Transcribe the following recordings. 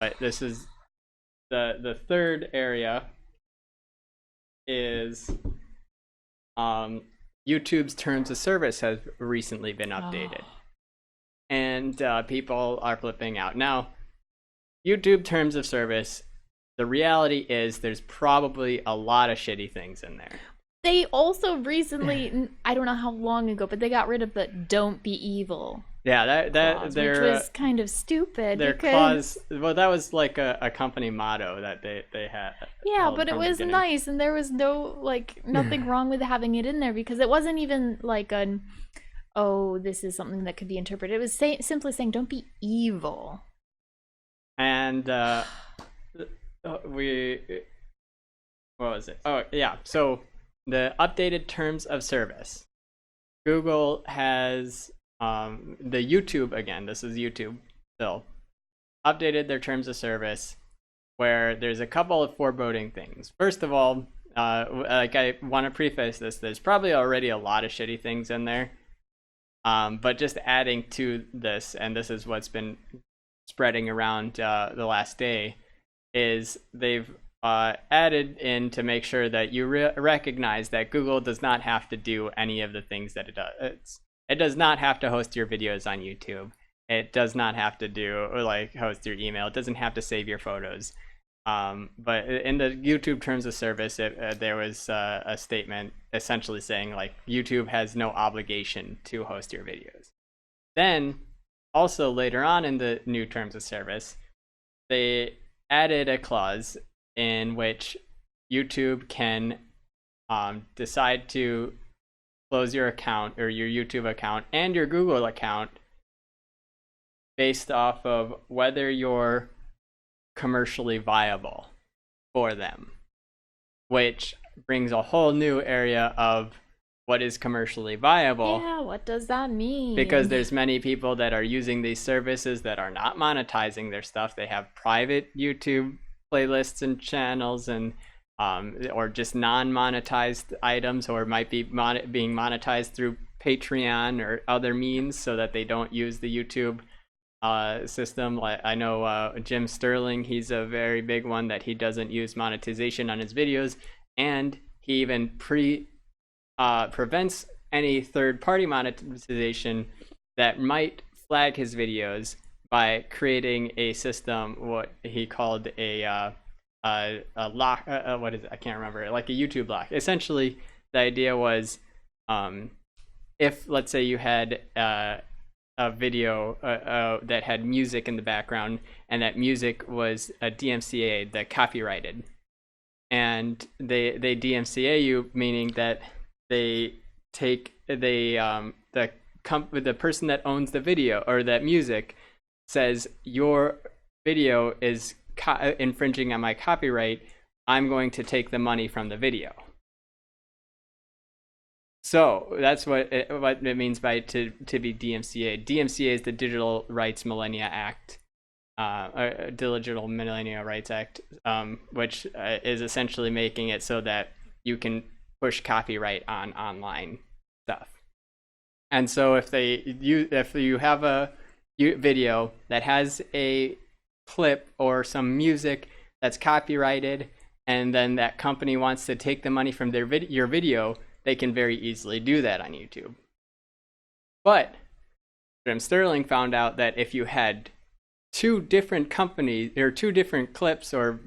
But this is the third area is YouTube's terms of service has recently been updated. Oh. And people are flipping out. Now, YouTube terms of service, the reality is there's probably a lot of shitty things in there. They also recently, I don't know how long ago, but they got rid of the "Don't be evil" Yeah, clause, which was kind of stupid. Their Because clause, well, that was like a company motto that they had. yeah, but it was nice, and there was nothing wrong with having it in there, because it wasn't even like an, oh, this is something that could be interpreted. It was simply saying, "Don't be evil." And we, what was it? Oh yeah, so the updated terms of service. Google has the YouTube, again, this is YouTube still, updated their terms of service where there's a couple of foreboding things. First of all, like I want to preface this, there's probably already a lot of shitty things in there. But just adding to this, and this is what's been spreading around the last day, is they've added in to make sure that you recognize that Google does not have to do any of the things that it does. It does not have to host your videos on YouTube. It does not have to do, or like host your email. It doesn't have to save your photos. But in the YouTube terms of service, there was a statement essentially saying like YouTube has no obligation to host your videos. Then also later on in the new terms of service, they added a clause in which YouTube can decide to close your account or your YouTube account and your Google account based off of whether you're commercially viable for them, which brings a whole new area of what is commercially viable. Yeah, what does that mean? Because there's many people that are using these services that are not monetizing their stuff. They have private YouTube playlists and channels, and or just non-monetized items, or might be being monetized through Patreon or other means so that they don't use the YouTube system. Like I know Jim Sterling, he's a very big one that he doesn't use monetization on his videos, and he even prevents any third-party monetization that might flag his videos by creating a system, what he called a lock, what is it? I can't remember, like a YouTube lock. Essentially, the idea was if, let's say, you had a video that had music in the background, and that music was a DMCA, the copyrighted, and they DMCA you, meaning that they take the person that owns the video or that music says your video is infringing on my copyright, I'm going to take the money from the video. So that's what it means by to be DMCA. DMCA is the Digital Rights Millennia Act, Digital Millennia Rights Act, which is essentially making it so that you can push copyright on online stuff. And so if you have a video that has a clip or some music that's copyrighted, and then that company wants to take the money from your video, they can very easily do that on YouTube. But Jim Sterling found out that if you had two different companies, or two different clips or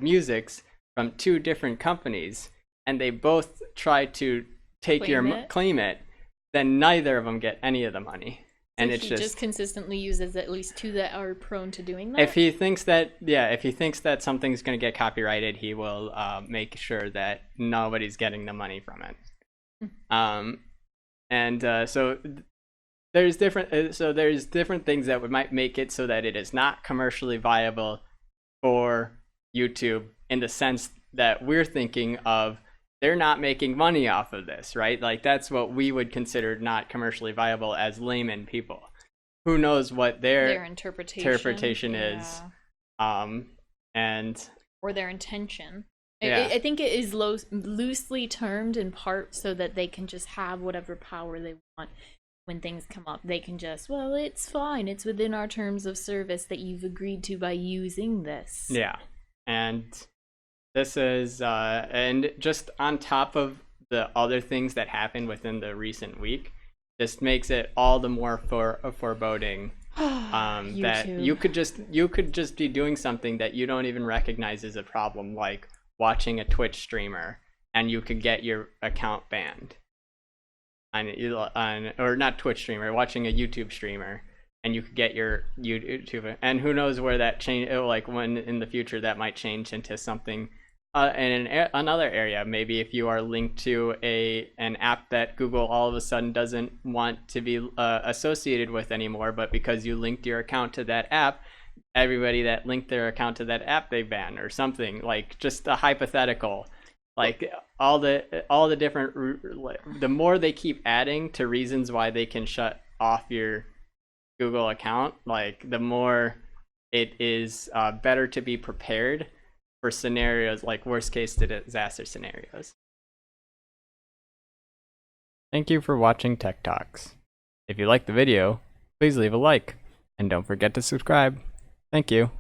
musics from two different companies, and they both try to claim it, then neither of them get any of the money. So and it's he just consistently uses at least two that are prone to doing that. If he thinks that something's going to get copyrighted, he will make sure that nobody's getting the money from it. So there's different things that might make it so that it is not commercially viable for YouTube, in the sense that we're thinking of they're not making money off of this, right? Like that's what we would consider not commercially viable as layman people. Who knows what their interpretation is, and or their intention. Yeah. I think it is loosely termed in part so that they can just have whatever power they want. when things come up, they can just, well, it's fine. It's within our terms of service that you've agreed to by using this. Yeah. And this is, and just on top of the other things that happened within the recent week, just makes it all the more foreboding that you could just be doing something that you don't even recognize as a problem, like watching a Twitch streamer, and you could get your account banned. Or not Twitch streamer, watching a YouTube streamer, and you could get your YouTube, and who knows where that change, like when in the future that might change into something in another area. Maybe if you are linked to an app that Google all of a sudden doesn't want to be associated with anymore, but because you linked your account to that app, everybody that linked their account to that app they ban, or something, like just a hypothetical. Like all the different, the more they keep adding to reasons why they can shut off your Google account, like the more it is better to be prepared for scenarios like worst case disaster scenarios. Thank you for watching Tech Talks. If you liked the video, please leave a like and don't forget to subscribe. Thank you.